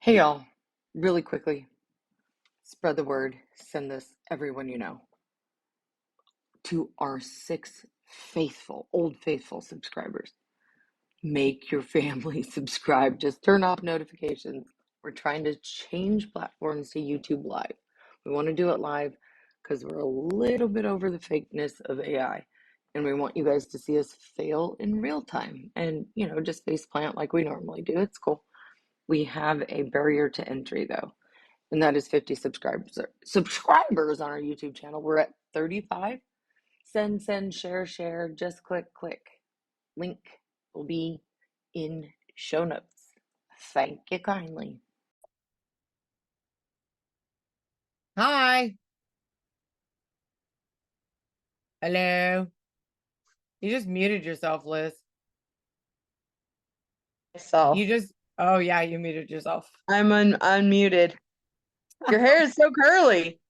Hey y'all, really quickly, spread the word, send this everyone you know to our six old faithful subscribers. Make your family subscribe. Just turn off notifications. We're trying to change platforms to YouTube Live. We want to do it live because we're a little bit over the fakeness of AI. And we want you guys to see us fail in real time and, just face plant like we normally do. It's cool. We have a barrier to entry though, and that is 50 subscribers on our YouTube channel. We're at 35. Send, share, just click. Link will be in show notes. Thank you kindly. Hi. Hello. You just muted yourself, Liz. Myself. Oh yeah, you muted yourself. I'm unmuted. Your hair is so curly.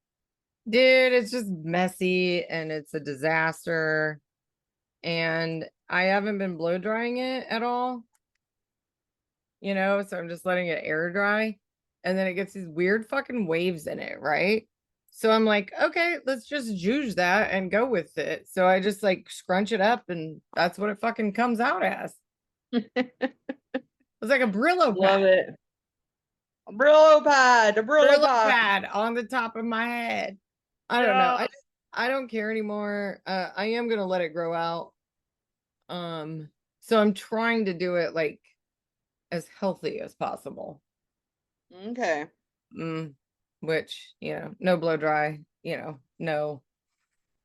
Dude, it's just messy and it's a disaster. And I haven't been blow drying it at all, so I'm just letting it air dry. And then it gets these weird fucking waves in it, right? So I'm like, okay, let's just juice that and go with it. So I just like scrunch it up and that's what it fucking comes out as. It's like a Brillo Love pad. it. A Brillo pad. A Brillo Brillo pad. pad on the top of my head. I don't know. Yeah. I don't care anymore. I am gonna let it grow out. So I'm trying to do it like as healthy as possible. Okay. Which, no blow dry, no.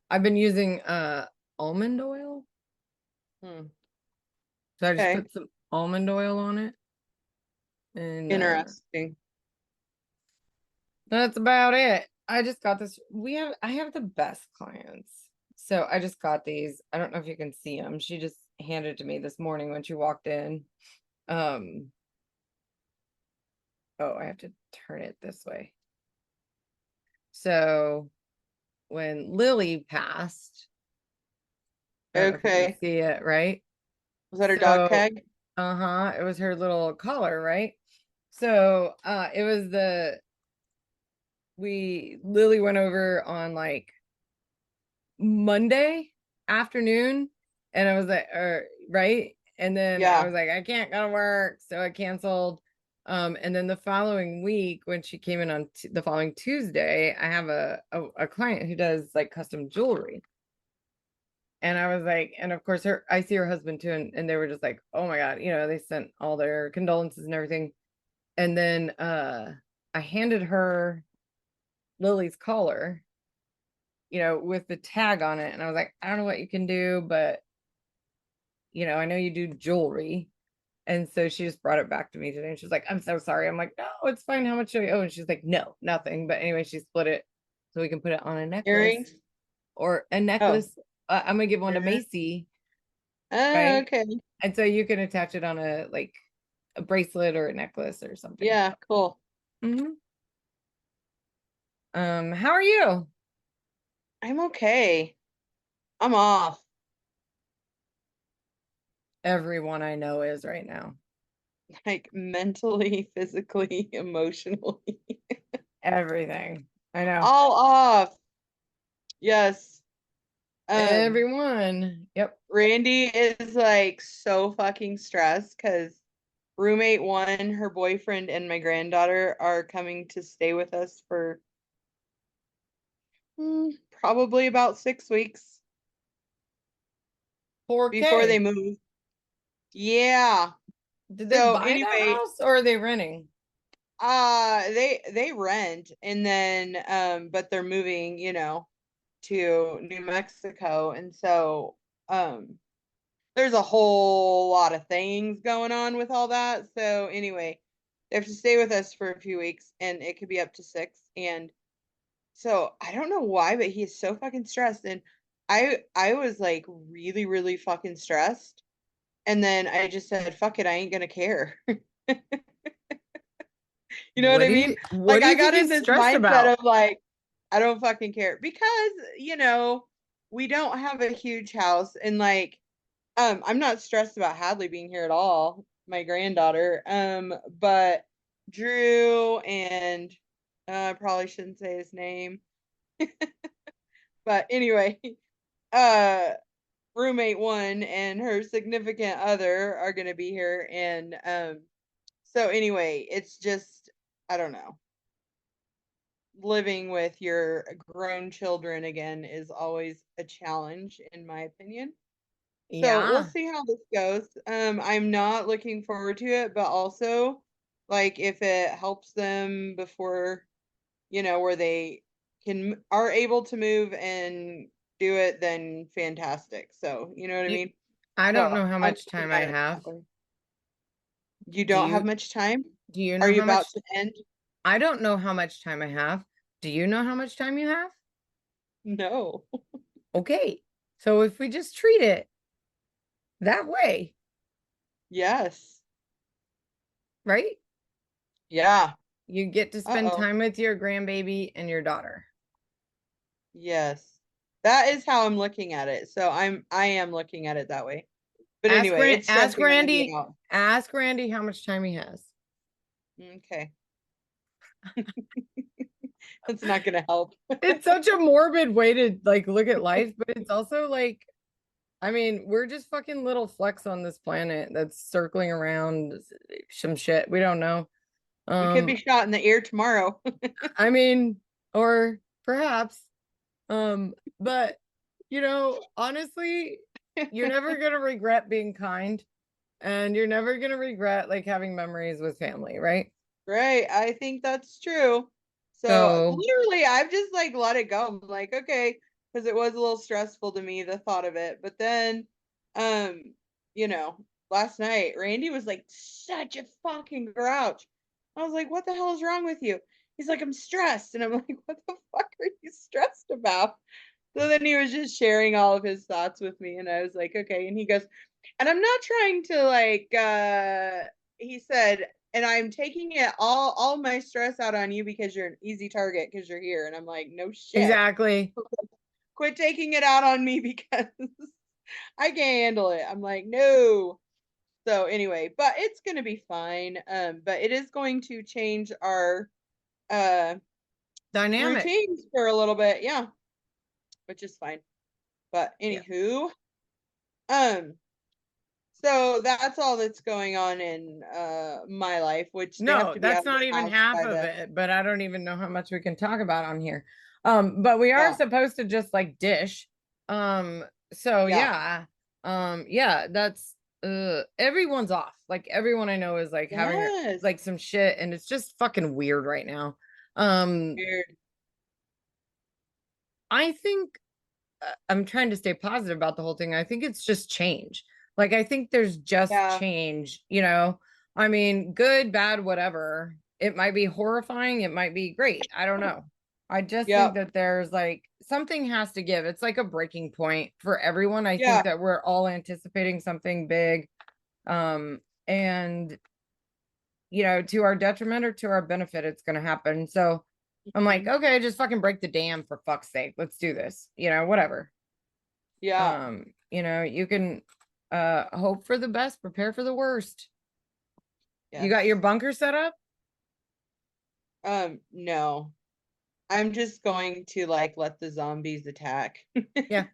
I've been using almond oil. Hmm. So I just Okay. put some almond oil on it. And Interesting. that's about it. I just got this. I have the best clients. So I just got these. I don't know if you can see them. She just handed to me this morning when she walked in. Um, oh, I have to turn it this way. So when Lily passed, I don't know if you can Okay. see it, right? Was that her dog So, tag? it was her little collar, right? So, it was Lily went over on like Monday afternoon, and I was like, right. And then I Yeah. was like, I can't go to work, so I canceled. And then the following week, when she came in on the following Tuesday, I have a client who does like custom jewelry. And I was like, and of course, I see her husband too, and they were just like, oh my God, they sent all their condolences and everything. And then I handed her Lily's collar, with the tag on it. And I was like, I don't know what you can do, but I know you do jewelry. And so she just brought it back to me today. And she's like, I'm so sorry. I'm like, no, it's fine. How much do I owe? And she's like, no, nothing. But anyway, she split it so we can put it on a necklace Earrings? or a Oh. necklace. I'm gonna give one to Uh, Macy, oh, right? okay. And so you can attach it on a bracelet or a necklace or something. Yeah, cool. hmm how are you? I'm okay. I'm off. Everyone I know is right now. Like mentally, physically, emotionally. Everything. I know. All off. Yes. Um, Everyone. Yep. Randy is like so fucking stressed because roommate one, her boyfriend, and my granddaughter are coming to stay with us for probably about 6 weeks before they 4K. move. Yeah. Did they So buy that anyway, house or are they renting? they rent and then but they're moving, to New Mexico, and so there's a whole lot of things going on with all that. So anyway, they have to stay with us for a few weeks and it could be up to 6. And so I don't know why, but he is so fucking stressed. And I was like really, really fucking stressed. And then I just said, fuck it, I ain't gonna care. You know what I mean? What Like do I you think got in he's this stressed mindset about? of like, I don't fucking care because, we don't have a huge house and like I'm not stressed about Hadley being here at all, my granddaughter. But Drew and I probably shouldn't say his name. But anyway, roommate one and her significant other are going to be here, and so anyway, it's just, I don't know, living with your grown children again is always a challenge in my opinion. So we'll Yeah. see how this goes. I'm not looking forward to it, but also like if it helps them before, where they are able to move and do it, then fantastic. So, you know what I You, mean? I don't So know how I'm much looking time I at it have. that way. You Do don't have you much time? do you Are know you how about much? to end? I don't know how much time I have. Do you know how much time you have? No. Okay. So if we just treat it that way, Yes. right? Yeah. You get to spend Uh-oh. time with your grandbaby and your daughter. Yes. That is how I'm looking at it. So I am looking at it that way. But anyway, it's Ask definitely gonna be Randy, out. ask Randy how much time he has. Okay. That's not gonna help. It's such a morbid way to like look at life, but it's also like, I mean, we're just fucking little flecks on this planet that's circling around some shit. We don't know. We could be shot in the ear tomorrow. I mean, or perhaps, but honestly, you're never gonna regret being kind, and you're never gonna regret like having memories with family, right? Right. I think that's true. So So literally I've just like let it go. I'm like, okay, because it was a little stressful to me, the thought of it. But then um, you know, last night Randy was like such a fucking grouch. I was like, what the hell is wrong with you? He's like, I'm stressed. And I'm like, what the fuck are you stressed about? So then he was just sharing all of his thoughts with me, and I was like, okay. And he goes, and I'm not trying to like he said, and I'm taking it all my stress out on you because you're an easy target because you're here. And I'm like, no shit. exactly. Quit taking it out on me because I can't handle it. I'm like, no. So anyway, but it's gonna be fine. But it is going to change our uh Dynamic. routines for a little bit, yeah, which is fine. But Yeah. anywho, um, so that's all that's going on in my life, which they have No, to be out that's of not the even house half by of the it, but I don't even know how much we can talk about on here. But we are yeah, supposed to just like dish. So yeah. yeah. Yeah, that's everyone's off. Like everyone I know is like having Yes. like some shit and it's just fucking weird right now. Um, Weird. I think I'm trying to stay positive about the whole thing. I think it's just change. Like I think there's just Yeah. change. I mean, good, bad, whatever. It might be horrifying, it might be great. I don't know. I just think Yep. that there's like something has to give. It's like a breaking point for everyone. I Yeah. think that we're all anticipating something big. And to our detriment or to our benefit, it's gonna happen. So I'm like, Mhm. okay, just fucking break the dam for fuck's sake. Let's do this. Whatever. Yeah. You can hope for the best, prepare for the worst. You got your Yes. bunker set up? No. I'm just going to like let the zombies attack. Yeah.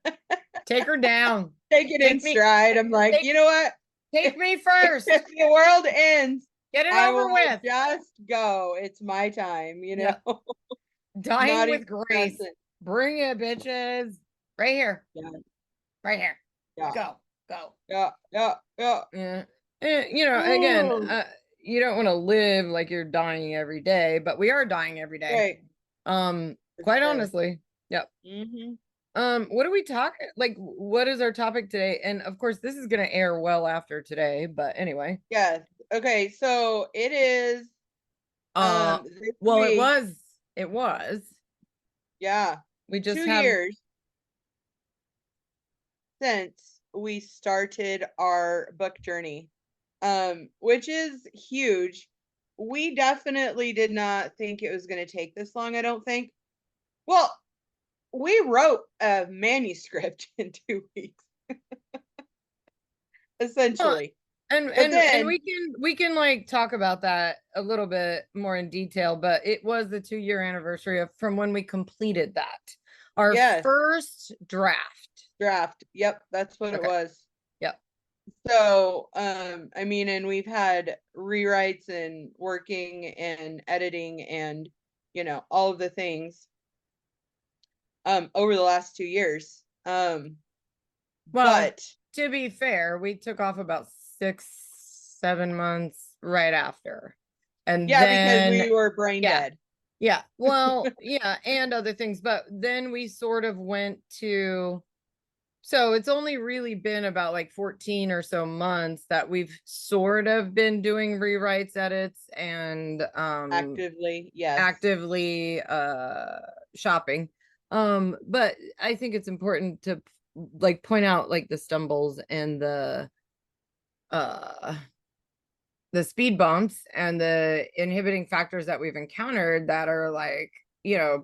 Take her down. Take it in Take me, stride. I'm like, take you know what? take me first. If the world ends, Get it I over will with. just go. It's my time, Yeah. know. Dying Not with even grace. stressing. Bring it, bitches. Right here. Yeah. Right here. Yeah. Go. Go. Yeah. Yeah. Yeah. Yeah. And again, Ooh. you don't want to live like you're dying every day, but we are dying every day. Right. For Quite sure. honestly. Yep. Mm-hmm. What do we talk like what is our topic today? And of course this is gonna air well after today, but anyway. Yes. Okay, so it is this Well week, it was. yeah, We just 2 had years since we started our book journey. Which is huge. We definitely did not think it was going to take this long, I don't think. Well, we wrote a manuscript in 2 weeks. well, Essentially. And But then, we can like talk about that a little bit more in detail, but it was the 2-year anniversary of from when we completed that. Our yes, first draft. draft. Yep, that's what it Okay. was. Yep. So, I mean, and we've had rewrites and working and editing and, all of the things, over the last 2 years. Well, But to be fair, we took off about 6-7 months right after. And yeah, because then we were brain yeah. dead. Yeah. Well, yeah, and other things, but then we sort of went to so it's only really been about like 14 or so months that we've sort of been doing rewrites, edits, and Actively, yes. actively shopping. But I think it's important to like point out like the stumbles and uh the speed bumps and the inhibiting factors that we've encountered that are like,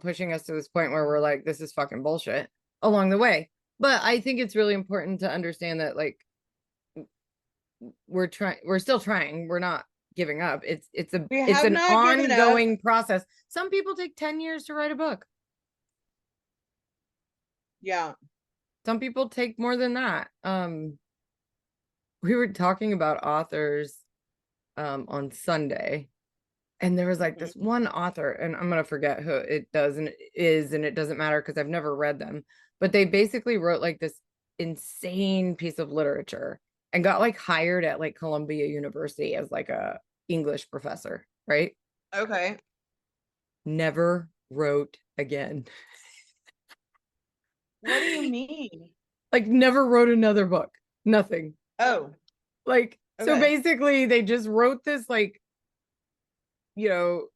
pushing us to this point where we're like, this is fucking bullshit along the way. But I think it's really important to understand that like we're still trying. We're not giving up. It's have an not given up. ongoing process. Some people take 10 years to write a book. Yeah. Some people take more than that. We were talking about authors on Sunday, and there was like this one author, and I'm gonna forget who it does and it doesn't matter because I've never read them, but they basically wrote like this insane piece of literature and got like hired at like Columbia University as like a English professor, right? Okay. Never wrote again. What do you mean? Like never wrote another book. Nothing. Oh, Like so okay. basically they just wrote this like liminal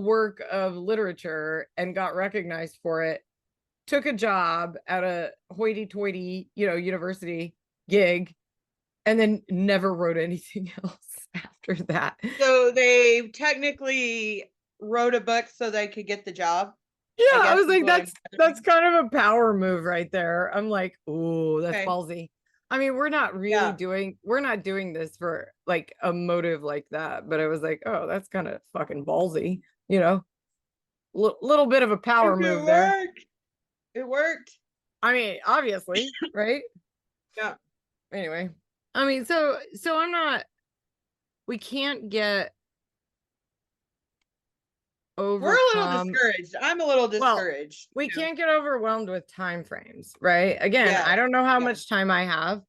work of literature and got recognized for it, took a job at a hoity-toity university gig, and then never wrote anything else after that. So they technically wrote a book so they could get the job. Yeah, I guess was is like, what I'm that's kind of a power move right there. I'm like, oh, that's Okay. ballsy. I mean, we're not Yeah. doing this for like a motive like that, but it was like, oh, that's kind of fucking ballsy, little bit of a power It move there. worked. It worked. I mean, obviously, right? Yeah. Anyway, I mean, so we can't get We're a little overcome. discouraged. I'm a little Well, discouraged. we can't get overwhelmed with time frames, right? Again, Yeah, I don't know how yeah. much time I have.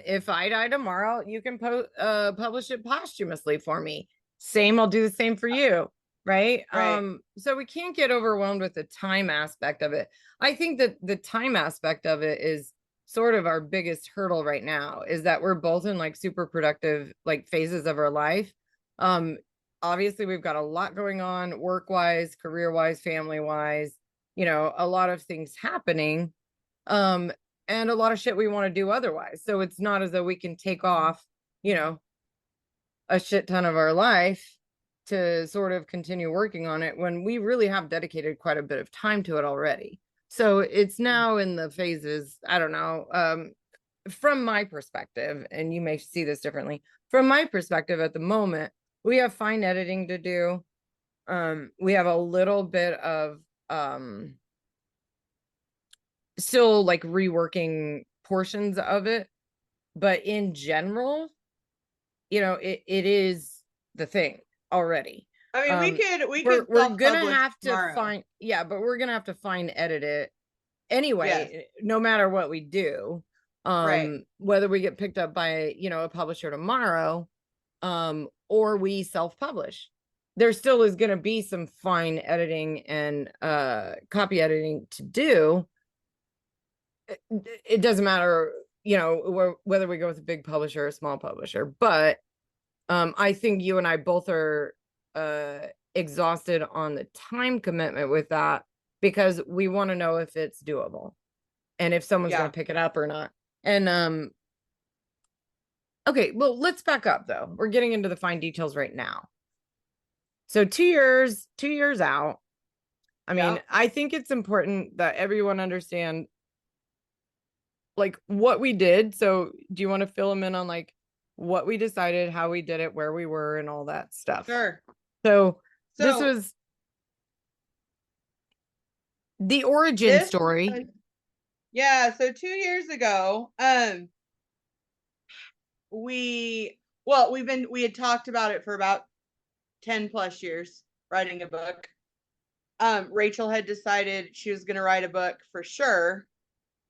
If I die tomorrow, you can publish it posthumously for me. Same, I'll do the same for you, right? Right. So we can't get overwhelmed with the time aspect of it. I think that the time aspect of it is sort of our biggest hurdle right now, is that we're both in like super productive like phases of our life. Obviously we've got a lot going on work-wise, career-wise, family-wise, a lot of things happening, and a lot of shit we want to do otherwise. So it's not as though we can take off, a shit ton of our life to sort of continue working on it when we really have dedicated quite a bit of time to it already. So it's now in the phases, I don't know, from my perspective, and you may see this differently, from my perspective at the moment, we have fine editing to do. We have a little bit of still like reworking portions of it, but in general, it is the thing already. I mean, we we're could gonna self-publish have to tomorrow. but we're gonna have to fine edit it anyway, Yes. no matter what we do. Right. Whether we get picked up by a publisher tomorrow, or we self-publish, there still is going to be some fine editing and copy editing to do. It doesn't matter, whether we go with a big publisher or a small publisher, but I think you and I both are exhausted on the time commitment with that, because we want to know if it's doable and if someone's going to pick it up or not. And okay, well, let's back up though. We're getting into the fine details right now. So 2 years out. I mean, I think it's important that everyone understand like what we did. So do you want to fill them in on like what we decided, how we did it, where we were, and all that stuff? Sure. So this So was the origin this, story. yeah, so 2 years ago, we had talked about it for about 10 plus years, writing a book. Rachel had decided she was going to write a book for sure.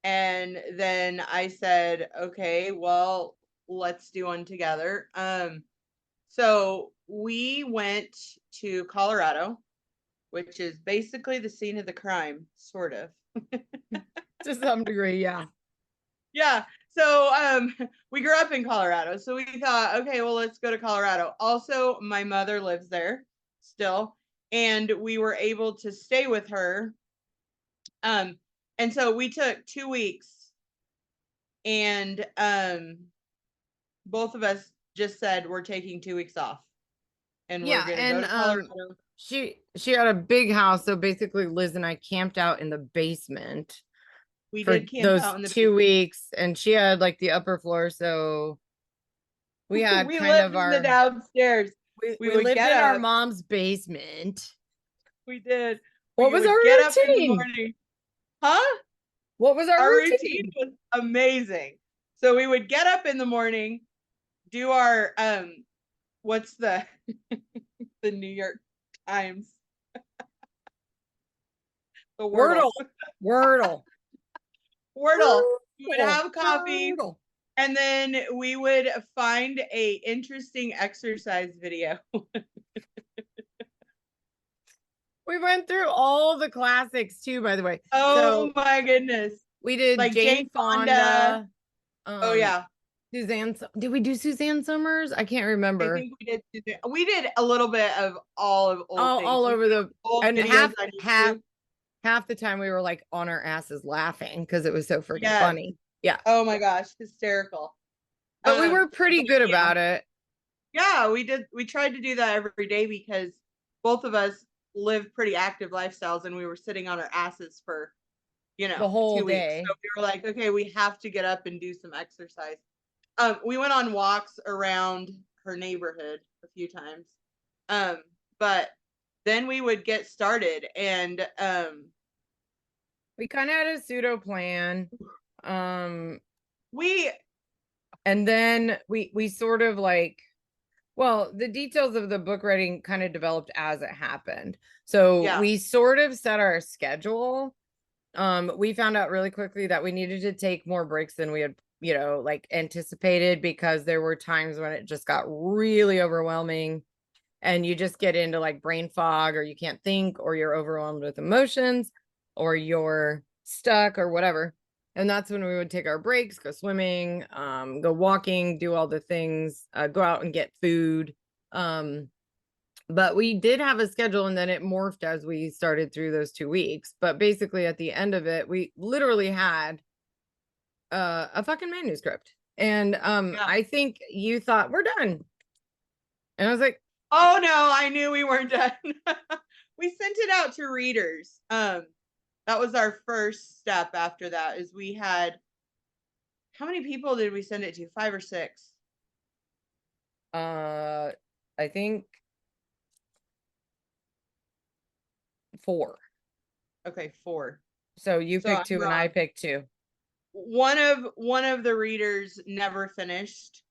And then I said, okay, well, let's do one together. So we went to Colorado, which is basically the scene of the crime, sort of. To some degree, yeah. Yeah. So we grew up in Colorado. So we thought, okay, well, let's go to Colorado. Also, my mother lives there still, and we were able to stay with her. And so we took 2 weeks, and both of us just said we're taking 2 weeks off, and we're Yeah, gonna go and to Colorado. she had a big house, so basically Liz and I camped out in the basement We for did camp those out in the 2 weeks, and she had like the upper floor, so we had we kind of lived in the our downstairs. We we would lived get in our up. mom's basement. We did. What We was would our get up in the routine? morning. Huh? What was our Our routine? routine was amazing. So we would get up in the morning, do our what's the the New York Times? The Wordle. Wordle. Wordle. We would have coffee, Wordle. and then we would find a interesting exercise video. We went through all the classics too, by the way. Oh So my goodness. we did Like Jane Fonda. Oh yeah. Suzanne. Did we do Suzanne Summers? I can't I remember. think we did a little bit of all of old things. All over the old and videos half the time we were like on our asses laughing because it was so freaking Yes. funny. Yeah. Oh my gosh, hysterical. But we were pretty good about it. Yeah, we did. We tried to do that every day because both of us live pretty active lifestyles, and we were sitting on our asses for, The whole 2 weeks. day. So we were like, okay, we have to get up and do some exercise. We went on walks around her neighborhood a few times. But then we would get started, and We kind of had a pseudo plan. we And then we sort of like, well, the details of the book writing kind of developed as it happened. So Yeah. we sort of set our schedule. We found out really quickly that we needed to take more breaks than we had, like anticipated, because there were times when it just got really overwhelming and you just get into like brain fog, or you can't think, or you're overwhelmed with emotions, or you're stuck or whatever. And that's when we would take our breaks, go swimming, go walking, do all the things, go out and get food. But we did have a schedule, and then it morphed as we started through those 2 weeks. But basically at the end of it, we literally had a fucking manuscript. And I think you thought we're done. And I was like, oh no, I knew we weren't done. We sent it out to readers. That was our first step after that. Is we had, how many people did we send it to? 5 or 6? I think 4. Okay, 4. So you So picked I'm 2 and I wrong. picked 2. One of the readers never finished.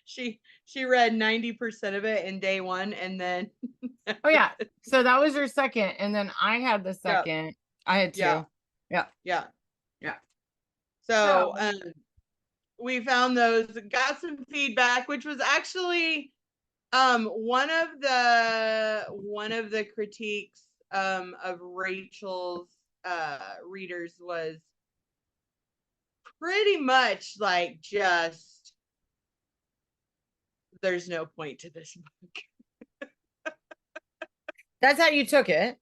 She read 90% of it in day 1, and then Oh yeah. So that was your second, and then I had the second. I had 2. Yeah. Yeah. So we found those, got some feedback, which was actually one of the critiques of Rachel's readers was pretty much like, just, there's no point to this book. That's how you took it.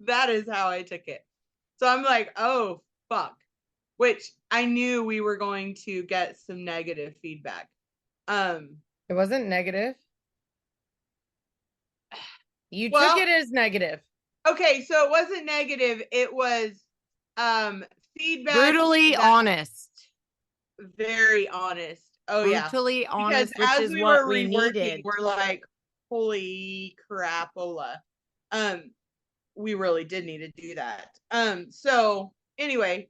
That is how I took it. So I'm like, oh fuck, which I knew we were going to get some negative feedback. It wasn't negative. You Well, took it as negative. Okay, so it wasn't negative. It was feedback Brutally that honest. very honest. Oh yeah. Brutally Because honest, which as is we what were we reworking, needed. we're like, holy crapola. We really did need to do that. So anyway,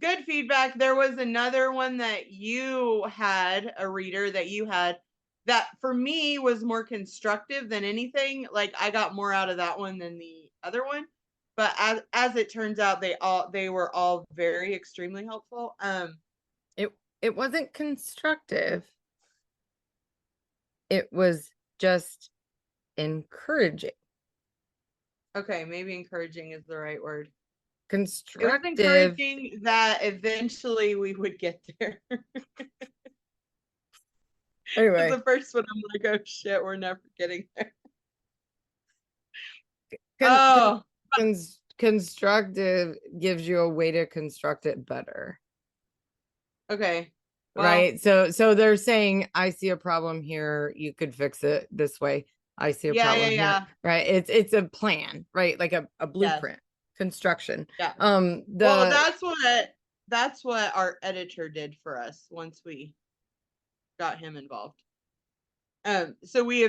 good feedback. There was another one that you had, a reader that you had, that for me was more constructive than anything. Like I got more out of that one than the other one. But as it turns out, they were all very extremely helpful. It wasn't constructive. It was just encouraging. Okay, maybe encouraging is the right word. It was Constructive. encouraging that eventually we would get there. Anyway, The first one, I'm like, oh shit, we're never getting there. con- Oh, constructive gives you a way to construct it better. okay. Well, Right. So they're saying, I see a problem here. You could fix it this way. I see a yeah, problem yeah, here. yeah. Right. It's a plan, right? Like a Yes. blueprint, construction. Yeah. Well, that's what our editor did for us once we got him involved. So we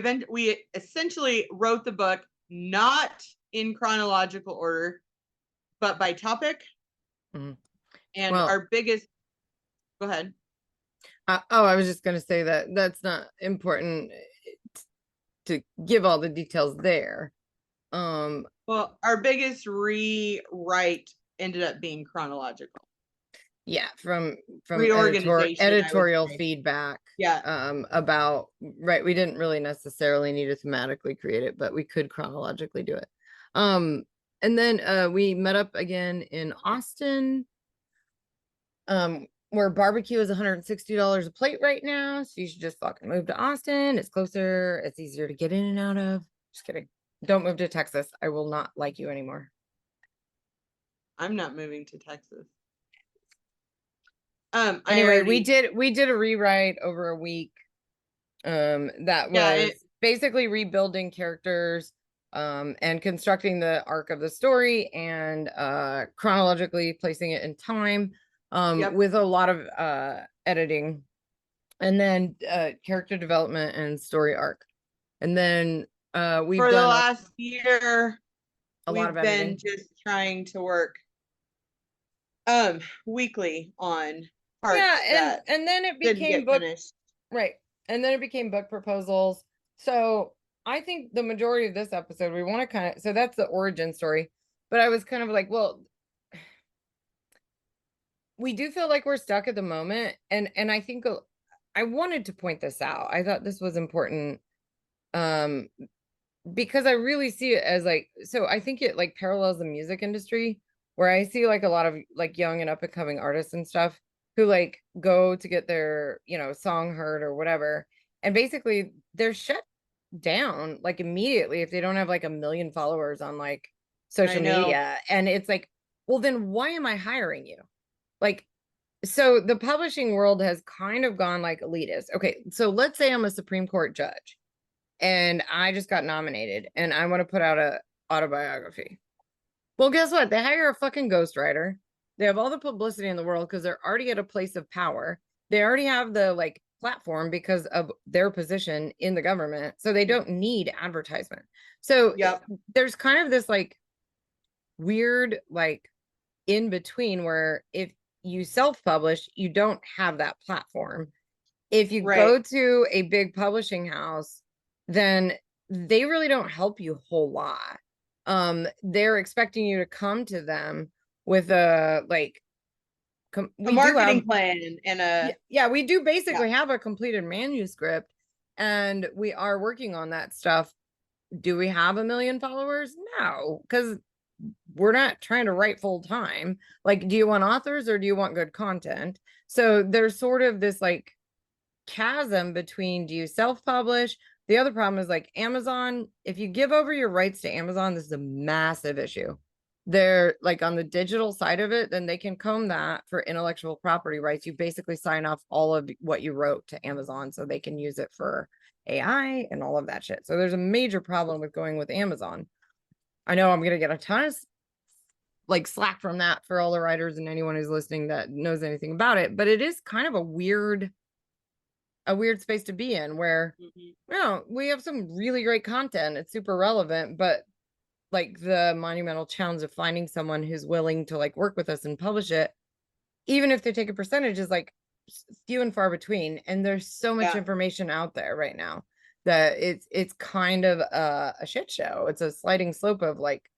essentially wrote the book not in chronological order, but by topic. Mhm. And Well, our biggest, go ahead. I was just going to say that that's not important to give all the details there. Well, our biggest rewrite ended up being chronological. Yeah, from Reorganization, editorial feedback. Yeah. About, right, we didn't really necessarily need to thematically create it, but we could chronologically do it. And then we met up again in Austin, where barbecue is $160 a plate right now. So you should just fucking move to Austin. It's closer, it's easier to get in and out of. Just kidding. Don't move to Texas. I will not like you anymore. I'm not moving to Texas. Anyway, we did a rewrite over a week. That was basically rebuilding characters, and constructing the arc of the story and chronologically placing it in time, with a lot of editing, and then character development and story arc. And then we've for done the last year, we've been just trying to work weekly on parts. Yeah, and then it became book finished. Right. And then it became book proposals. So I think the majority of this episode, we want to so that's the origin story. But I was kind of like, well, we do feel like we're stuck at the moment. And I think I wanted to point this out. I thought this was important. Because I really see it as like, so I think it like parallels the music industry, where I see like a lot of like young and up and coming artists and stuff who like go to get their, song heard or whatever. And basically they're shut down like immediately if they don't have like 1 million followers on like social media. And it's like, well, then why am I hiring you? Like, so the publishing world has kind of gone like elitist. Okay, so let's say I'm a Supreme Court judge and I just got nominated and I want to put out a autobiography. Well, guess what? They hire a fucking ghostwriter. They have all the publicity in the world because they're already at a place of power. They already have the like platform because of their position in the government. So they don't need advertisement. So there's kind of this like weird like in between where if you self-publish, you don't have that platform. If you go to a big publishing house, then they really don't help you a whole lot. They're expecting you to come to them with a like a marketing plan and we do basically have a completed manuscript, and we are working on that stuff. Do we have 1 million followers? No, because we're not trying to write full time. Like, do you want authors or do you want good content? So there's sort of this like chasm between, do you self-publish? The other problem is like Amazon, if you give over your rights to Amazon, this is a massive issue. They're like on the digital side of it, then they can comb that for intellectual property rights. You basically sign off all of what you wrote to Amazon so they can use it for AI and all of that shit. So there's a major problem with going with Amazon. I know I'm going to get a ton of like slack from that for all the writers and anyone who's listening that knows anything about it. But it is kind of a weird space to be in where, Mhm. we have some really great content. It's super relevant, but like the monumental challenge of finding someone who's willing to like work with us and publish it, even if they take a percentage, is like few and far between. And there's so much Yeah. information out there right now that it's kind of a shit show. It's a sliding slope of like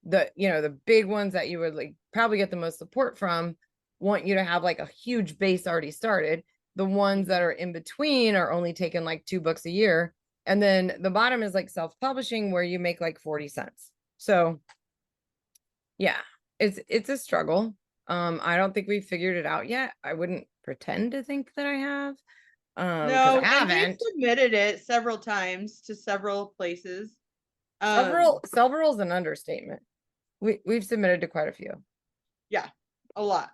the big ones that you would like probably get the most support from want you to have like a huge base already started. The ones that are in between are only taking like 2 books a year. And then the bottom is like self-publishing where you make like 40 cents. So yeah, it's a struggle. I don't think we've figured it out yet. I wouldn't pretend to think that I have. Because I No, and we've haven't. submitted it several times to several places. Um, Several is an understatement. We've submitted to quite a few. yeah, a lot.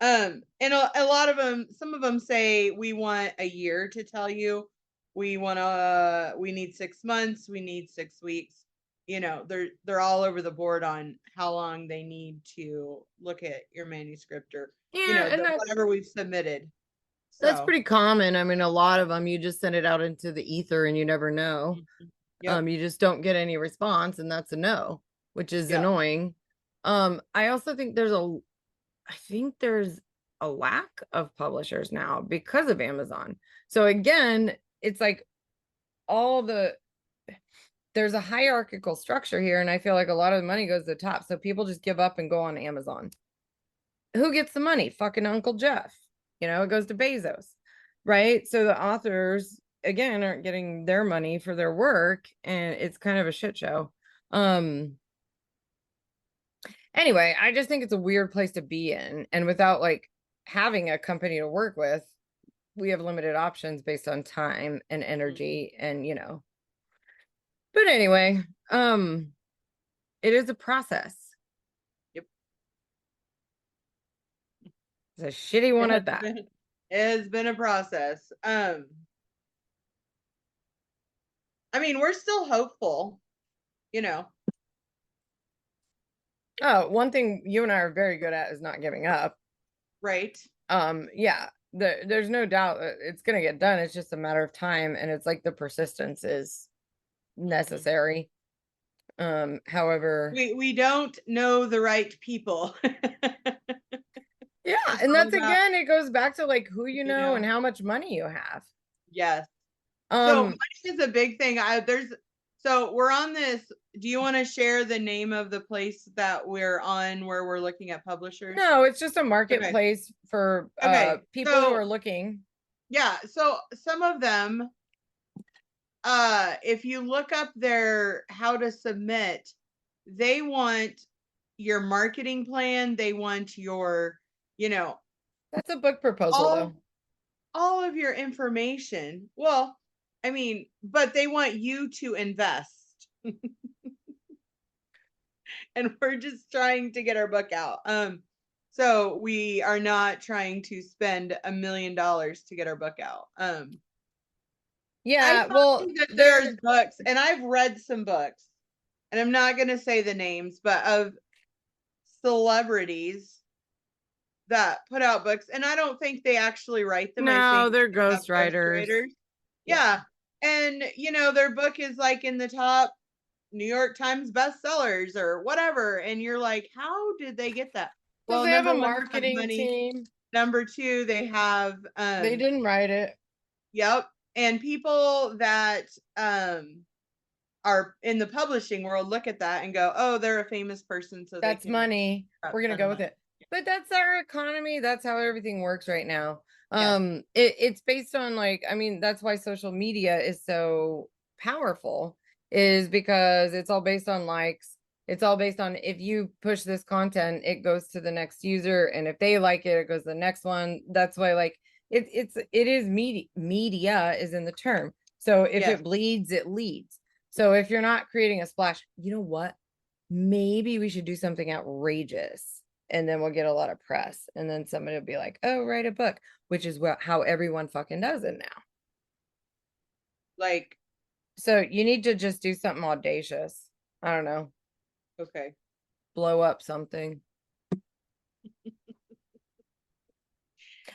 And a lot of them, some of them say we want a year to tell you. We need 6 months, we need 6 weeks. They're all over the board on how long they need to look at your manuscript or Yeah, and whatever we've submitted. that's So, pretty common. I mean, a lot of them you just send it out into the ether and you never know. yep, You just don't get any response, and that's a no, which is yep. annoying. I also think there's a lack of publishers now because of Amazon. So again, it's like there's a hierarchical structure here, and I feel like a lot of the money goes to the top. So people just give up and go on Amazon. Who gets the money? Fucking Uncle Jeff. It goes to Bezos, right? So the authors again aren't getting their money for their work, and it's kind of a shit show. Anyway, I just think it's a weird place to be in, and without like having a company to work with, we have limited options based on time and energy and but anyway, it is a process. Yep. It's a shitty one at that. It has been a process. I mean, we're still hopeful, Oh, one thing you and I are very good at is not giving up. right? Yeah, there's no doubt that it's gonna get done. It's just a matter of time, and it's like the persistence is necessary. However, We don't know the right people. yeah, It's and all that's about, again, it goes back to like who you know and know. how much money you have. Yes. So money Um, is a big thing. So we're on this. Do you want to share the name of the place that we're on where we're looking at publishers? no, it's just a Okay. marketplace for Okay. people who So are looking. yeah, so some of them, if you look up their how to submit, they want your marketing plan, they want your, That's a book proposal all though. all of your information. Well, I mean, but they want you to invest. And we're just trying to get our book out. So we are not trying to spend $1 million to get our book out. I Yeah, find well, that there's books, and I've read some books, and I'm not going to say the names, but of celebrities that put out books, and I don't think they actually write them. I no, think they're they have ghostwriters. ghostwriters. Yeah. And their book is like in the top New York Times bestsellers or whatever, and you're like, how did they get that? Because Well, they have number a one, they have marketing money. team. Number two, they have They didn't write it. Yep. And people that are in the publishing world look at that and go, oh, they're a famous person, so That's they can money. We're gonna spend go with money. it. But that's our economy. That's how everything works right now. Yes. It's based on like, I mean, that's why social media is so powerful, is because it's all based on likes. It's all based on if you push this content, it goes to the next user, and if they like it, it goes to the next one. That's why like it is media is in the term. So if Yes. it bleeds, it leads. So if you're not creating a splash, you know what? Maybe we should do something outrageous, and then we'll get a lot of press, and then somebody will be like, oh, write a book, which is how everyone fucking does it now. Like, So you need to just do something audacious. I don't know. okay. blow up something.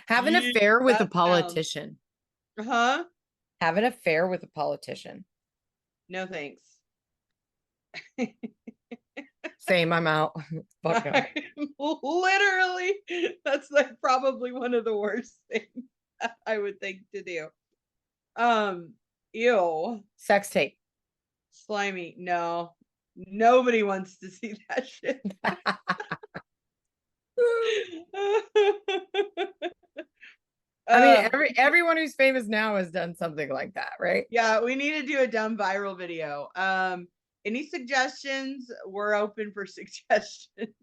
Have an Yeah, affair with a that sounds- politician. Huh? Have an affair with a politician. No thanks. Same, I'm out. Fuck 'em. Literally, that's like probably one of the worst things I would think to do. Ew, Sex tape. slimy. No, nobody wants to see that shit. I mean, Uh, everyone who's famous now has done something like that, right? yeah, we need to do a dumb viral video. Any suggestions? We're open for suggestions.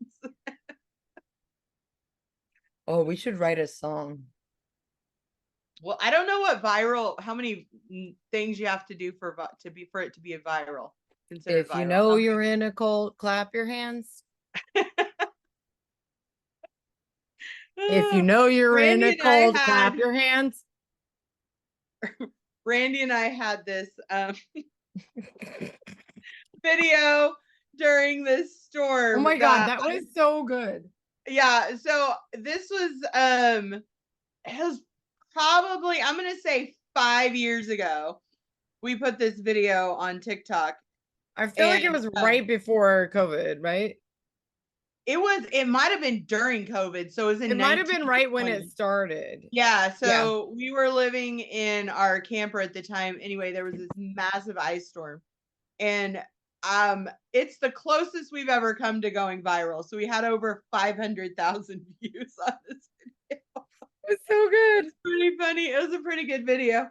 Oh, we should write a song. Well, I don't know what viral, how many things you have to do for it to be a viral. Considered If you viral. know How you're many- in a cult, clap your hands. If you know you're in Randy a and I cult, clap had- your hands. Randy and I had this video during this storm. Oh my God, that was so good. Yeah, so this was it was probably, I'm gonna say 5 years ago. We put this video on TikTok. I feel like it And, was right before COVID, right? It might have been during COVID, so it was in It might have been right when 1920. it started. Yeah, so we were living in our camper at the time. Anyway, there was this massive ice storm. And it's the closest we've ever come to going viral. So we had over 500,000 views on this video. It was so good. It's pretty funny. It was a pretty good video.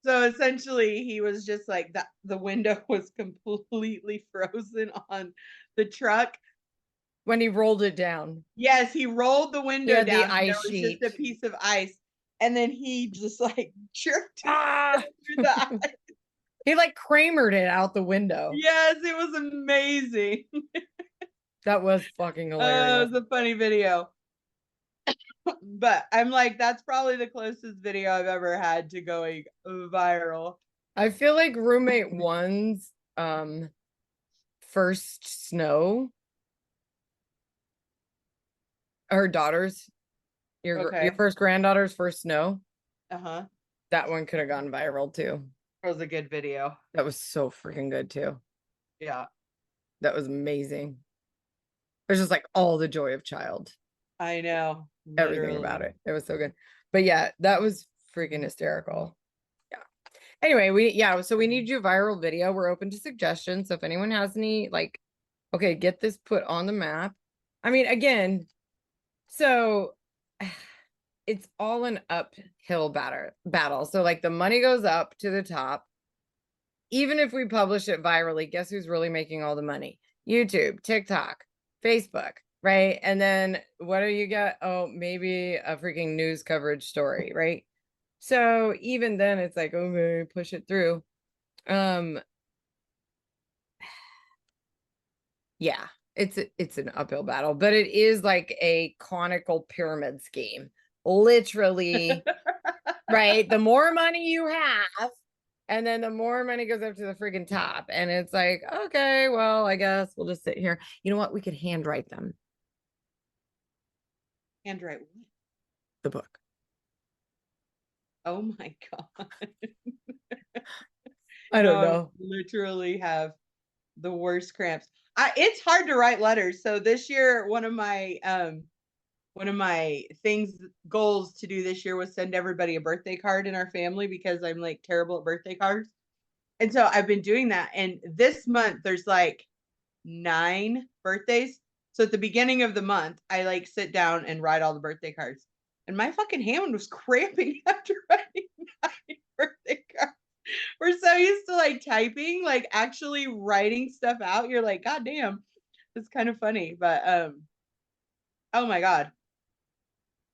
So essentially he was just like the window was completely frozen on the truck. When he rolled it down. Yes, he rolled the window had the down. And ice there was sheet. just a piece of ice. And then he just like tripped Ah! through the ice. He like Kramered it out the window. Yes, it was amazing. That was fucking It hilarious. was a funny video. But I'm like, that's probably the closest video I've ever had to going viral. I feel like roommate one's first snow. Her daughter's your Okay. first granddaughter's first snow. Uh-huh. That one could have gone viral too. It was a good video. That was so freaking good too. Yeah, That was amazing. It was just like all the joy of child. I know. Everything about it. It was so good. But yeah, that was freaking hysterical. Yeah. Anyway, so we need you a viral video. We're open to suggestions. So if anyone has any, like, okay, get this put on the map. I mean, again, so it's all an uphill battle. So like the money goes up to the top. Even if we publish it virally, guess who's really making all the money? YouTube, TikTok, Facebook, right? And then what do you get? Oh, maybe a freaking news coverage story, right? So even then it's like, okay, push it through. Yeah, it's an uphill battle, but it is like a conical pyramid scheme. Literally, right? The more money you have, and then the more money goes up to the freaking top. And it's like, okay, well, I guess we'll just sit here. You know what? We could handwrite them. Handwrite what? The book. Oh my God. I don't No, know. literally have the worst cramps. It's hard to write letters. So this year, one of my goals to do this year was send everybody a birthday card in our family because I'm like terrible at birthday cards. And so I've been doing that. And this month there's like 9 birthdays. So at the beginning of the month, I like sit down and write all the birthday cards. And my fucking hand was cramping after writing 9 birthday cards. We're so used to like typing, like actually writing stuff out. You're like, God damn, it's kind of funny. But oh my God.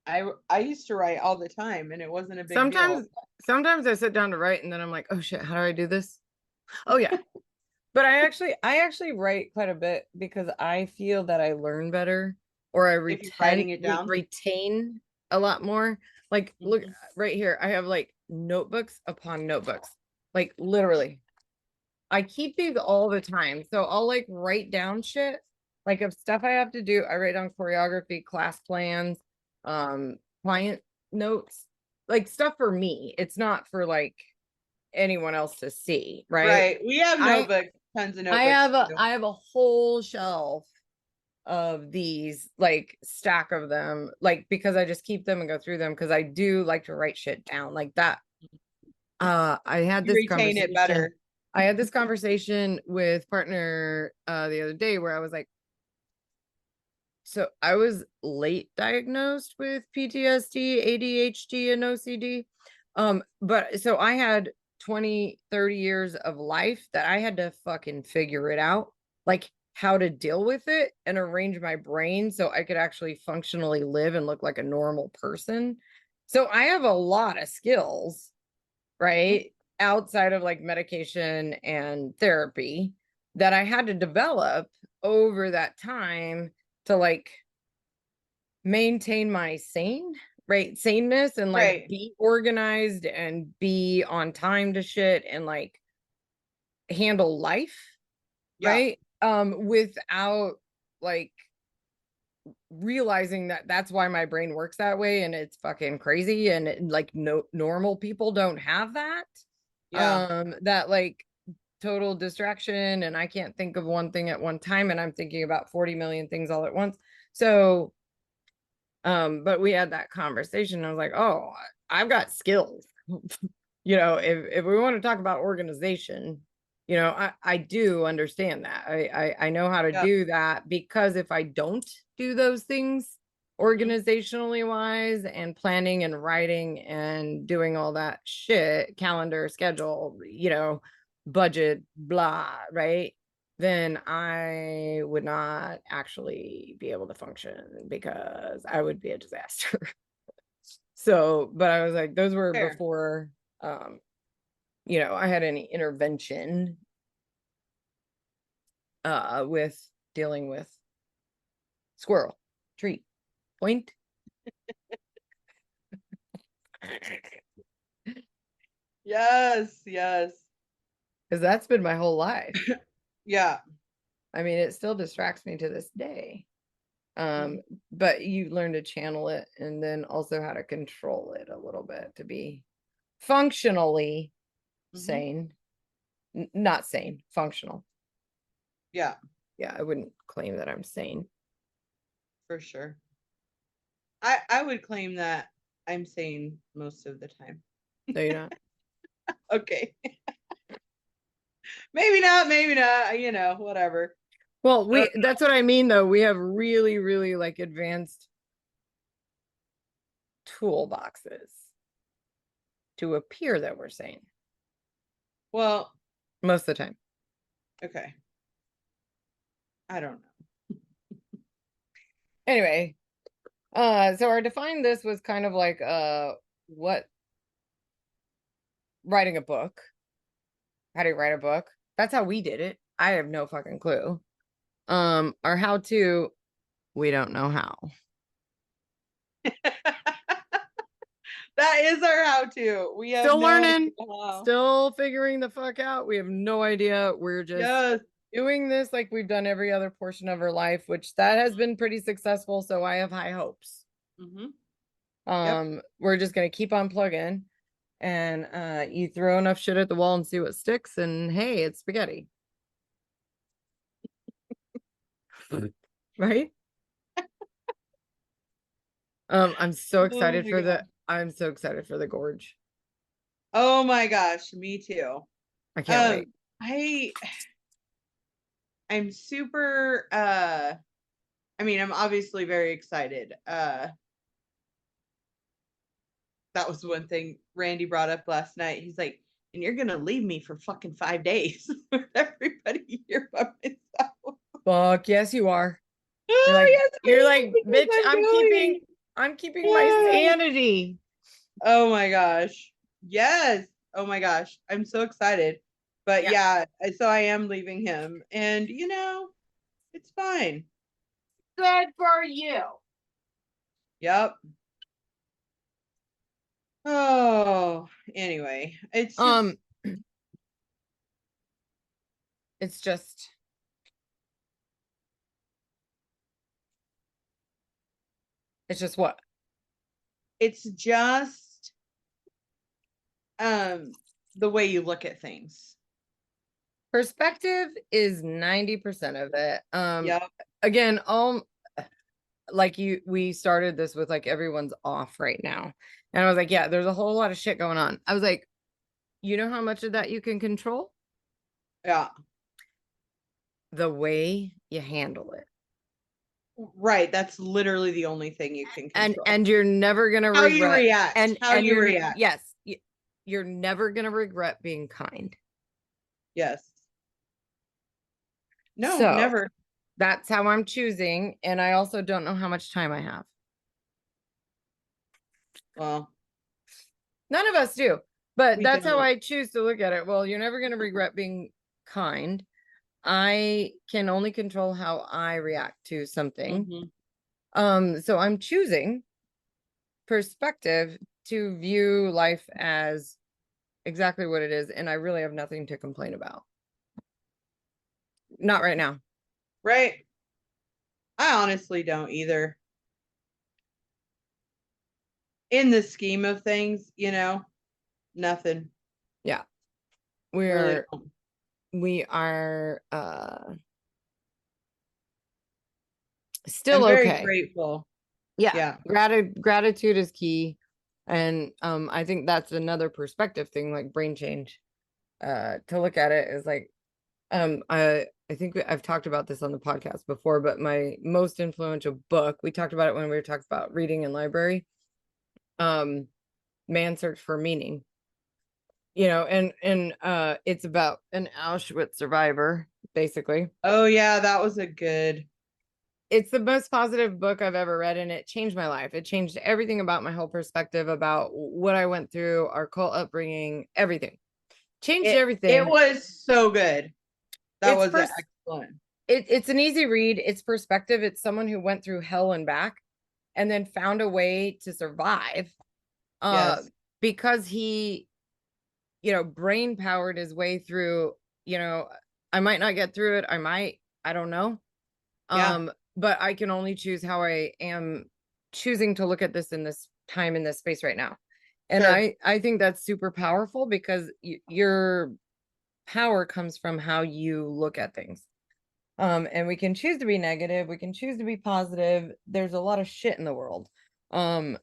I used to write all the time and it wasn't a big deal. Sometimes I sit down to write and then I'm like, oh shit, how do I do this? Oh yeah. But I actually write quite a bit because I feel that I learn better or I If you're writing it down? retain a lot more. Like look Mhm. right here. I have like notebooks upon notebooks. Like literally. I keep these all the time. So I'll like write down shit Like if stuff I have to do, I write down choreography, class plans, client notes, like stuff for me. It's not for like anyone else to see, right? Right. We have I notebooks, tons of I notebooks have a too. I have a whole shelf of these, like stack of them, like because I just keep them and go through them because I do like to write shit down like that. I had You this retain it conversation. better. I had this conversation with partner the other day where I was like, so I was late diagnosed with PTSD, ADHD, and OCD. But so I had 20, 30 years of life that I had to fucking figure it out, like how to deal with it and arrange my brain so I could actually functionally live and look like a normal person. So I have a lot of skills, right? Outside of like medication and therapy that I had to develop over that time to like maintain my saneness and like Right. be organized and be on time to shit and like handle life, Yeah. right? Without like realizing that that's why my brain works that way and it's fucking crazy and like no normal people don't have that. Yeah. That like total distraction and I can't think of one thing at one time and I'm thinking about 40 million things all at once. So but we had that conversation. I was like, oh, I've got skills. If we want to talk about organization, I do understand that. I know how to Yeah. do that because if I don't do those things organizationally wise and planning and writing and doing all that shit, calendar, schedule, budget, blah, right? Then I would not actually be able to function because I would be a disaster. So, but I was like, those were Fair. before, I had any intervention with dealing with squirrel, tree, point. Yes. Yes. Because that's been my whole life. Yeah. I mean, it still distracts me to this day. Mhm. But you learn to channel it and then also how to control it a little bit to be functionally Mhm. sane. Not sane, functional. Yeah, Yeah, I wouldn't claim that I'm sane. for sure. I would claim that I'm sane most of the time. No, you're not. Okay. Maybe not, whatever. Well, that's what I mean though. We have really, really like advanced toolboxes to appear that we're sane Well, most of the time. okay. I don't know. Anyway, so our define this was kind of like what writing a book. How do you write a book? That's how we did it. I have no fucking clue. Our how to, we don't know how. That is our how-to. We have Still no learning, idea how. still figuring the fuck out. We have no idea. We're just Yes. doing this like we've done every other portion of our life, which that has been pretty successful. So I have high hopes. Yep. We're just gonna keep on plugging and you throw enough shit at the wall and see what sticks, and hey, it's spaghetti. Right? I'm so Oh excited my for God. I'm so excited for the gorge. Oh my gosh, me too. I can't wait. I'm super I'm obviously very excited. That was one thing Randy brought up last night. He's like, and you're gonna leave me for fucking 5 days with everybody here by myself. Fuck yes, you are. Oh yes, You're like, because bitch, I'm I'm keeping my going. sanity. Oh my gosh. Yes. Oh my gosh. I'm so excited. But yeah, so I am leaving him. And it's fine. Good for you. Yep. Oh, anyway, it's just It's just It's just what? It's just the way you look at things. Perspective is 90% of it. Yep. Again, like we started this with like everyone's off right now. And I was like, yeah, there's a whole lot of shit going on. I was like, you know how much of that you can control? Yeah. The way you handle it. Right. That's literally the only thing you can control. And you're never gonna how you regret react. and how you you're react. yes, you're never gonna regret being kind. Yes. No, So never. that's how I'm choosing. And I also don't know how much time I have. Well, None of us do, but We that's how don't. I choose to look at it. Well, you're never going to regret being kind. I can only control how I react to something. So I'm choosing perspective to view life as exactly what it is, and I really have nothing to complain about. Not right now. Right. I honestly don't either. In the scheme of things, nothing. Yeah. Really don't. We are still I'm very okay. grateful. Yeah. Gratitude is key. And I think that's another perspective thing, like brain change. To look at it is like I think I've talked about this on the podcast before, but my most influential book, we talked about it when we were talking about reading in library. Man's Search for Meaning. And it's about an Auschwitz survivor, basically. Oh yeah, that was a good. It's the most positive book I've ever read, and it changed my life. It changed everything about my whole perspective about what I went through, our cult upbringing, everything. Changed everything. It was so good. That It's was excellent. It's an easy read. It's perspective. It's someone who went through hell and back and then found a way to survive. Yes. Because he, brain powered his way through, I might not get through it. I don't know. Yeah. But I can only choose how I am choosing to look at this in this time, in this space right now. And Sure. I think that's super powerful because your power comes from how you look at things. And we can choose to be negative. We can choose to be positive. There's a lot of shit in the world. But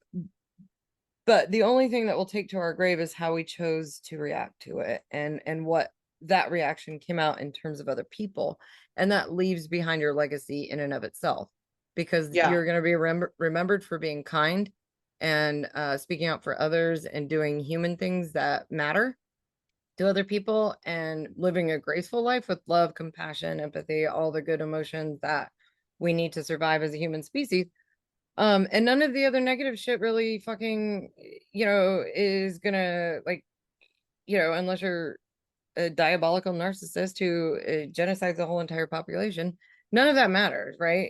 the only thing that will take to our grave is how we chose to react to it and what that reaction came out in terms of other people. And that leaves behind your legacy in and of itself, because you're going to be remembered for being kind and speaking out for others and doing human things that matter to other people and living a graceful life with love, compassion, empathy, all the good emotions that we need to survive as a human species. And none of the other negative shit really fucking, is gonna unless you're a diabolical narcissist who genocides the whole entire population, none of that matters, right?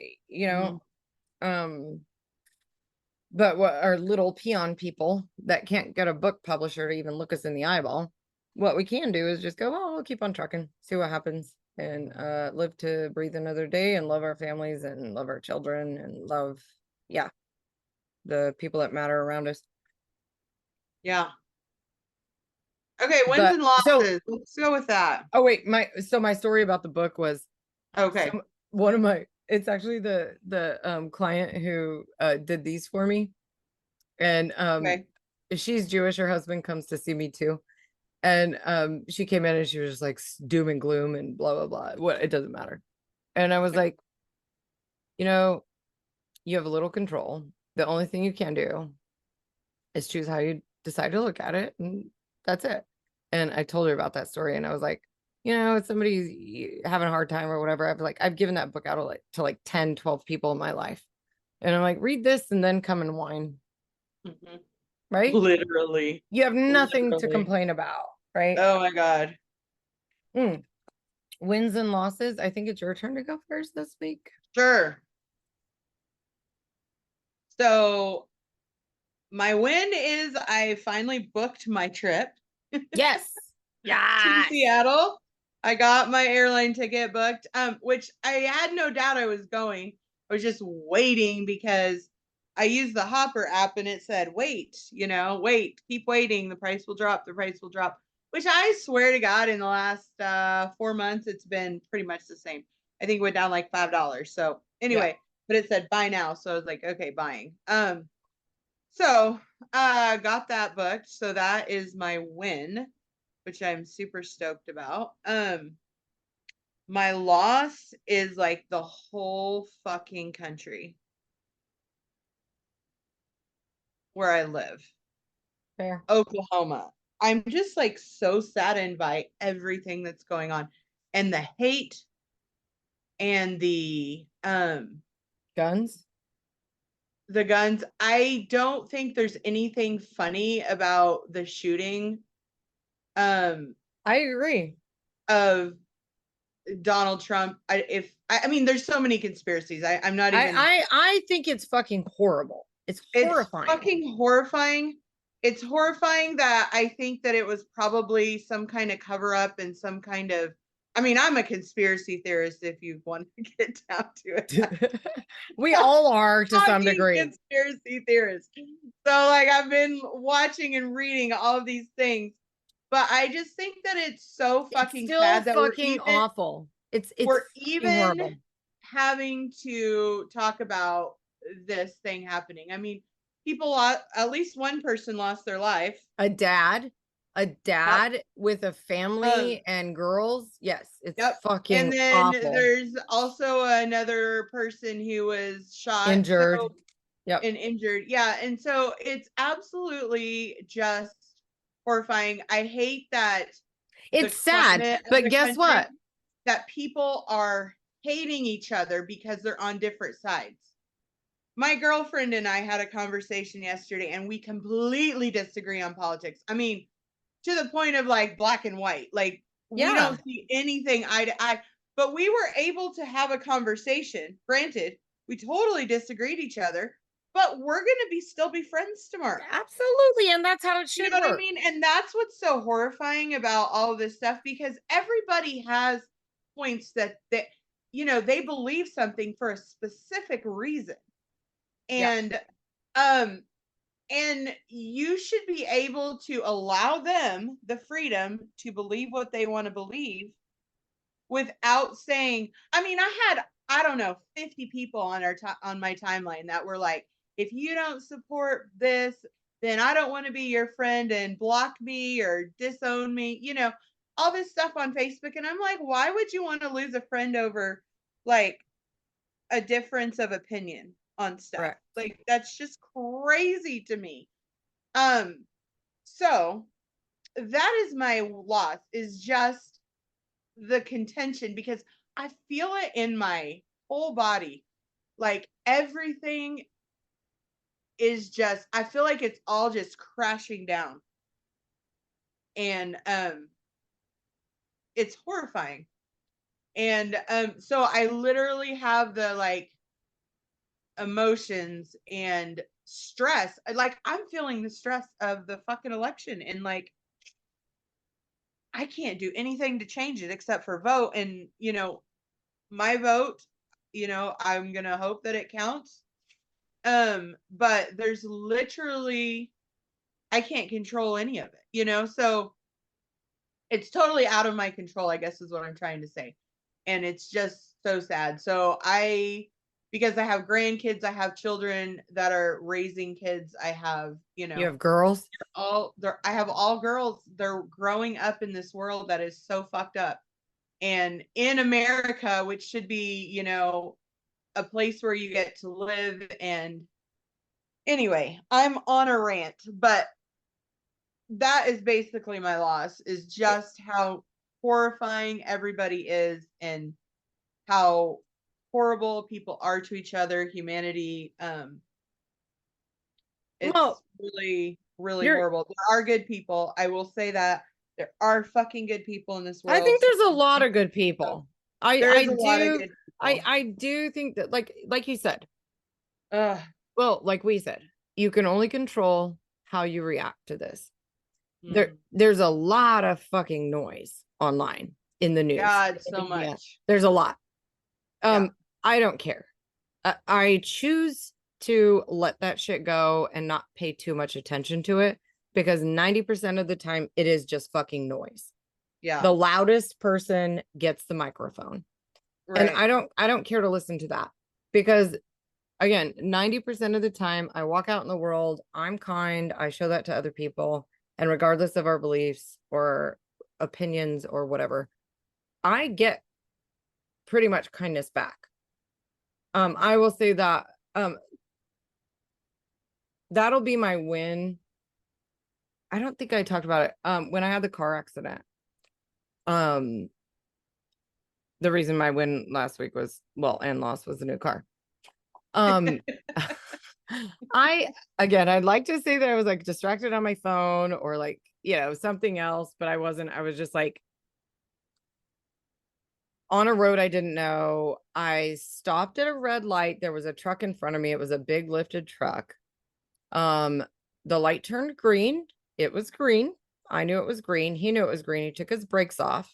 But what are little peon people that can't get a book publisher to even look us in the eyeball? What we can do is just go, oh, we'll keep on trucking, see what happens, and live to breathe another day and love our families and love our children and love, the people that matter around us. Yeah. Okay, wins and losses. Let's go with that. Oh wait, my story about the book was okay. One of my, it's actually the client who did these for me, and she's Jewish. Her husband comes to see me too, and she came in and she was just like doom and gloom and blah blah blah. What, it doesn't matter. And I was like, you have a little control. The only thing you can do is choose how you decide to look at it, and that's it. And I told her about that story, and I was like, if somebody's having a hard time or whatever, I've given that book out to like 10, 12 people in my life. And I'm like, read this and then come and whine. Right? Literally. You have nothing to complain about, right? Oh my God. Wins and losses. I think it's your turn to go first this week. Sure. So my win is I finally booked my trip. Yes. To Seattle. I got my airline ticket booked, which I had no doubt I was going. I was just waiting because I used the Hopper app and it said, wait, wait, keep waiting. The price will drop. The price will drop. Which I swear to God, in the last 4 months, it's been pretty much the same. I think it went down like $5. So anyway, but it said buy now. So I was like, okay, buying. So got that booked. So that is my win, which I'm super stoked about. My loss is like the whole fucking country where I live, Fair. Oklahoma. I'm just like so saddened by everything that's going on and the hate and the Guns. guns. I don't think there's anything funny about the shooting I agree. of Donald Trump. I mean, there's so many conspiracies. I'm not even. I think it's fucking horrible. It's horrifying. It's fucking horrifying. It's horrifying that I think that it was probably some kind of cover up and some kind of. I mean, I'm a conspiracy theorist if you want to get down to it. We all are to some degree. Conspiracy theorist. So like I've been watching and reading all of these things, but I just think that it's so fucking It's still sad that fucking awful. It's we're fucking even horrible. having to talk about this thing happening. I mean, people, at least one person lost their life. A dad with a family and girls. Yes, it's fucking and then awful. There's also another person who was shot, Injured. And injured. Yeah, and so it's absolutely just horrifying. I hate that it's sad, but guess what? That people are hating each other because they're on different sides. My girlfriend and I had a conversation yesterday and we completely disagree on politics. I mean, to the point of like black and white. Like we don't see anything eye to eye, but we were able to have a conversation. Granted, we totally disagreed each other, but we're going to still be friends tomorrow. Absolutely. And that's how it should work. I mean? And that's what's so horrifying about all of this stuff, because everybody has points that they believe something for a specific reason. And and you should be able to allow them the freedom to believe what they want to believe without saying, I mean, I don't know, 50 people on my timeline that were like, if you don't support this, then I don't want to be your friend and block me or disown me, all this stuff on Facebook. And I'm like, why would you want to lose a friend over like a difference of opinion on stuff? Correct. Like, that's just crazy to me. So that is my loss, is just the contention, because I feel it in my whole body. Like everything is just, I feel like it's all just crashing down. And it's horrifying. And so I literally have the like emotions and stress. Like I'm feeling the stress of the fucking election, and like I can't do anything to change it except for vote. And my vote, I'm gonna hope that it counts. But there's literally, I can't control any of it, so it's totally out of my control, I guess is what I'm trying to say. And it's just so sad. So because I have grandkids, I have children that are raising kids. I have, you have girls. I have all girls. They're growing up in this world that is so fucked up. And in America, which should be, a place where you get to live. And anyway, I'm on a rant, but that is basically my loss, is just how horrifying everybody is and how horrible people are to each other. Humanity, it's really, really horrible. There are good people. I will say that there are fucking good people in this world. I think there's a lot of good people. I do think that, like you said, well, like we said, you can only control how you react to this. There's a lot of fucking noise online in the news. God, so much. There's a lot. I don't care. I choose to let that shit go and not pay too much attention to it, because 90% of the time it is just fucking noise. Yeah. The loudest person gets the microphone. And Right. I don't care to listen to that, because again, 90% of the time I walk out in the world, I'm kind, I show that to other people, and regardless of our beliefs or opinions or whatever, I get pretty much kindness back. I will say that that'll be my win. I don't think I talked about it. When I had the car accident, the reason my win last week was, well, and loss was the new car. I'd like to say that I was like distracted on my phone or like, you know, something else, but I wasn't. I was just like on a road I didn't know. I stopped at a red light. There was a truck in front of me. It was a big lifted truck. The light turned green. It was green. I knew it was green. He knew it was green. He took his brakes off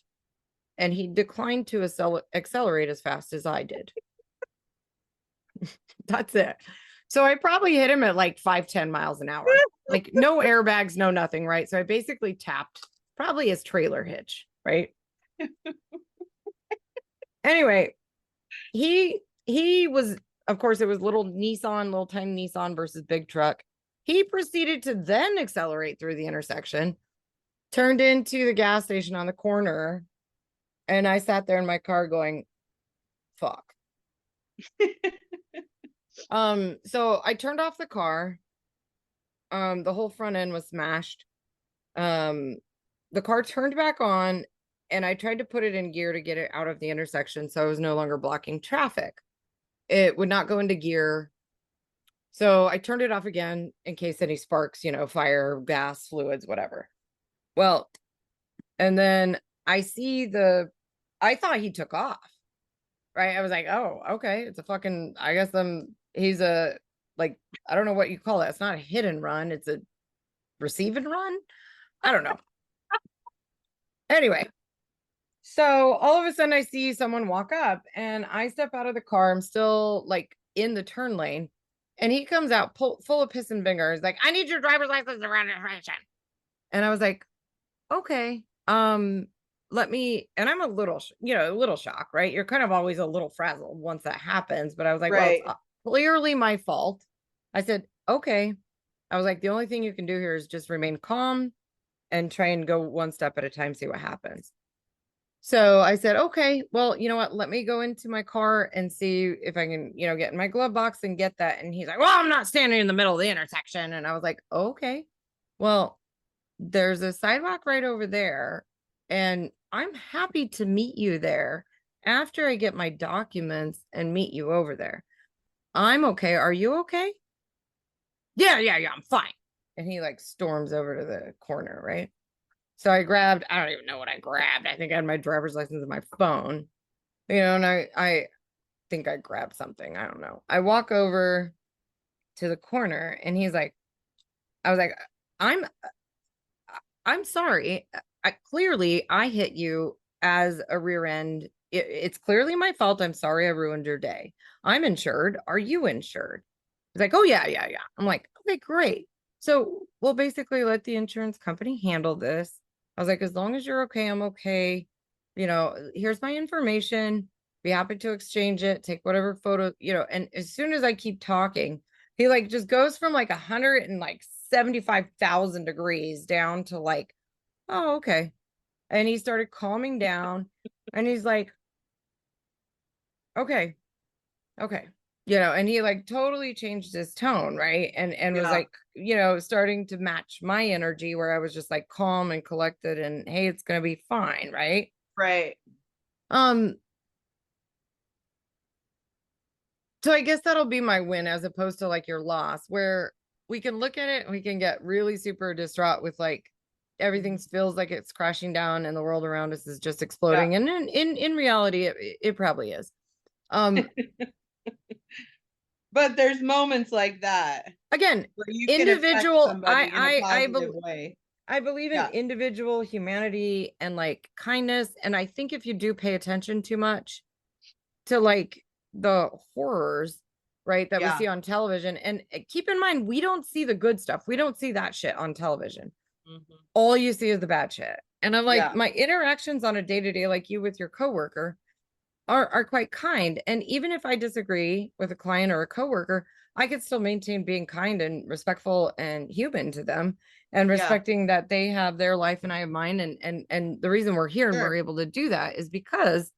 and he declined to accelerate as fast as I did. That's it. So I probably hit him at like 5-10 miles an hour. Like no airbags, no nothing, right? So I basically tapped probably his trailer hitch, right? Anyway, he was, of course, it was little tiny Nissan versus big truck. He proceeded to then accelerate through the intersection, turned into the gas station on the corner, and I sat there in my car going, fuck. So I turned off the car. The whole front end was smashed. The car turned back on and I tried to put it in gear to get it out of the intersection so I was no longer blocking traffic. It would not go into gear. So I turned it off again in case any sparks, you know, fire, gas, fluids, whatever. Well, and then I thought he took off, right? I was like, oh, okay. It's a fucking, I guess he's a, like, I don't know what you call it. It's not a hit and run. It's a receive and run. I don't know. Anyway, so all of a sudden I see someone walk up and I step out of the car. I'm still like in the turn lane and he comes out full of piss and vinegar. He's like, I need your driver's license and registration. And I was like, okay, let me, and I'm a little shocked, right? You're kind of always a little frazzled once that happens. But I was like, Right. well, it's clearly my fault. I said, okay. I was like, the only thing you can do here is just remain calm and try and go one step at a time, see what happens. So I said, okay, well, you know what? Let me go into my car and see if I can, you know, get in my glove box and get that. And he's like, well, I'm not standing in the middle of the intersection. And I was like, okay, well, there's a sidewalk right over there. And I'm happy to meet you there after I get my documents and meet you over there. I'm okay. Are you okay? Yeah, I'm fine. And he like storms over to the corner, right? So I don't even know what I grabbed. I think I had my driver's license and my phone, you know, and I think I grabbed something. I don't know. I walk over to the corner and he's like, I was like, I'm sorry. Clearly I hit you as a rear end. It's clearly my fault. I'm sorry I ruined your day. I'm insured. Are you insured? He's like, oh yeah. I'm like, okay, great. So we'll basically let the insurance company handle this. I was like, as long as you're okay, I'm okay. You know, here's my information. Be happy to exchange it. Take whatever photo, you know. And as soon as I keep talking, he like just goes from like 175,000 degrees down to like, oh, okay. And he started calming down and he's like, okay. You know, and he like totally changed his tone, right? And was like, you know, starting to match my energy where I was just like calm and collected and hey, it's gonna be fine, right? Right. So I guess that'll be my win as opposed to like your loss, where we can look at it and we can get really super distraught with like everything feels like it's crashing down and the world around us is just exploding. And in reality, it probably is. But there's moments like that. Again, where you individual, can affect somebody in a positive way. I believe in individual humanity and like kindness. And I think if you do pay attention too much to like the horrors, right? That we Yeah. see on television. And keep in mind, we don't see the good stuff. We don't see that shit on television. Mhm. All you see is the bad shit. And I'm like, Yeah. my interactions on a day-to-day, like you with your coworker, are quite kind. And even if I disagree with a client or a coworker, I could still maintain being kind and respectful and human to them, and Yeah. respecting that they have their life and I have mine. And the reason we're here and Sure. we're able to do that is because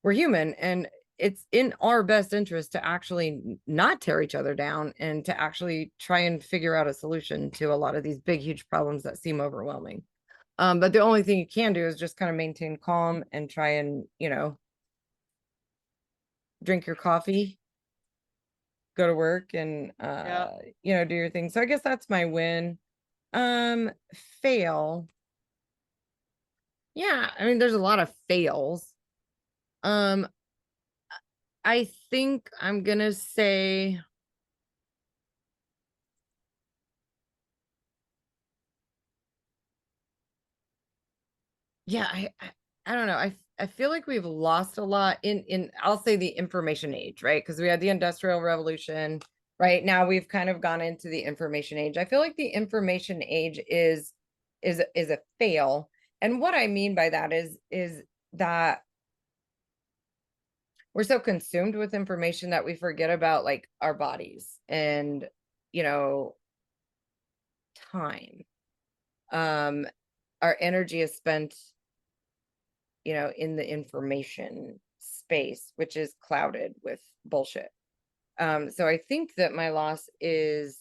we're human, and it's in our best interest to actually not tear each other down and to actually try and figure out a solution to a lot of these big, huge problems that seem overwhelming. But the only thing you can do is just kind of maintain calm and try and, drink your coffee, go to work, and Yeah. do your thing. So I guess that's my win. Fail. Yeah, I mean there's a lot of fails. Um I think I'm gonna say, yeah, I don't know. I feel like we've lost a lot in I'll say the information age, right? Because we had the Industrial Revolution. Right now we've kind of gone into the information age. I feel like the information age is a fail. And what I mean by that is that we're so consumed with information that we forget about like our bodies and, you know, time. Our energy is spent, in the information space, which is clouded with bullshit. So I think that my loss is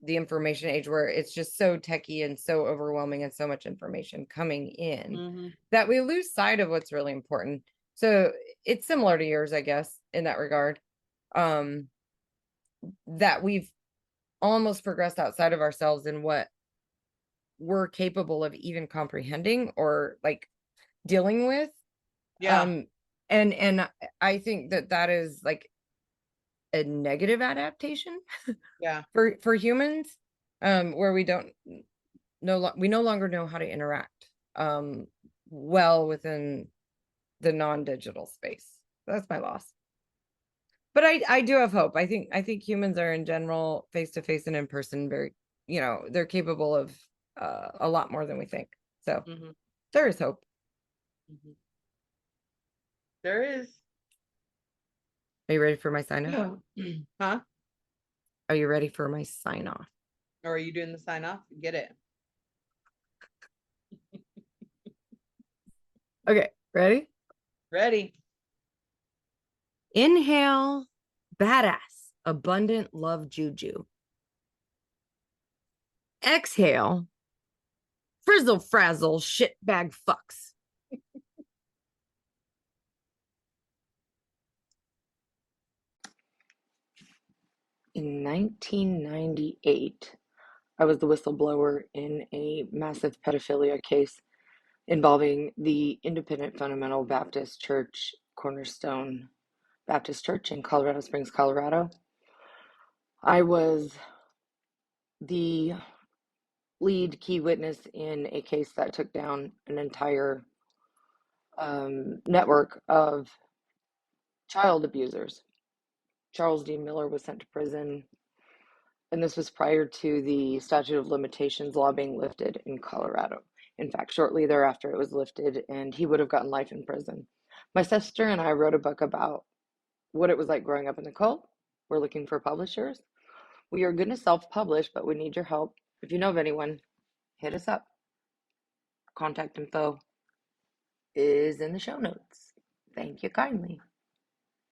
the information age, where it's just so techy and so overwhelming and so much information coming in Mhm. that we lose sight of what's really important. So it's similar to yours, I guess, in that regard. Um, that we've almost progressed outside of ourselves in what we're capable of even comprehending or like dealing with. Yeah. And I think that is like a negative adaptation Yeah. for humans, where we don't we no longer know how to interact well within the non-digital space. That's my loss. But I do have hope. I think humans are in general, face to face and in person, very, they're capable of a lot more than we think. So Mhm. there is hope. Mhm. There is. Are you ready for my sign off? Huh? Are you ready for my sign off? Or are you doing the sign off? Get it. Okay, ready? Ready. Inhale, badass, abundant love juju. Exhale, frizzle frazzle, shitbag fucks. In 1998, I was the whistleblower in a massive pedophilia case involving the Independent Fundamental Baptist Church, Cornerstone Baptist Church in Colorado Springs, Colorado. I was the lead key witness in a case that took down an entire network of child abusers. Charles D. Miller was sent to prison, and this was prior to the statute of limitations law being lifted in Colorado. In fact, shortly thereafter, it was lifted, and he would have gotten life in prison. My sister and I wrote a book about what it was like growing up in the cult. We're looking for publishers. We are going to self publish, but we need your help. If you know of anyone, hit us up. Contact info is in the show notes. Thank you kindly.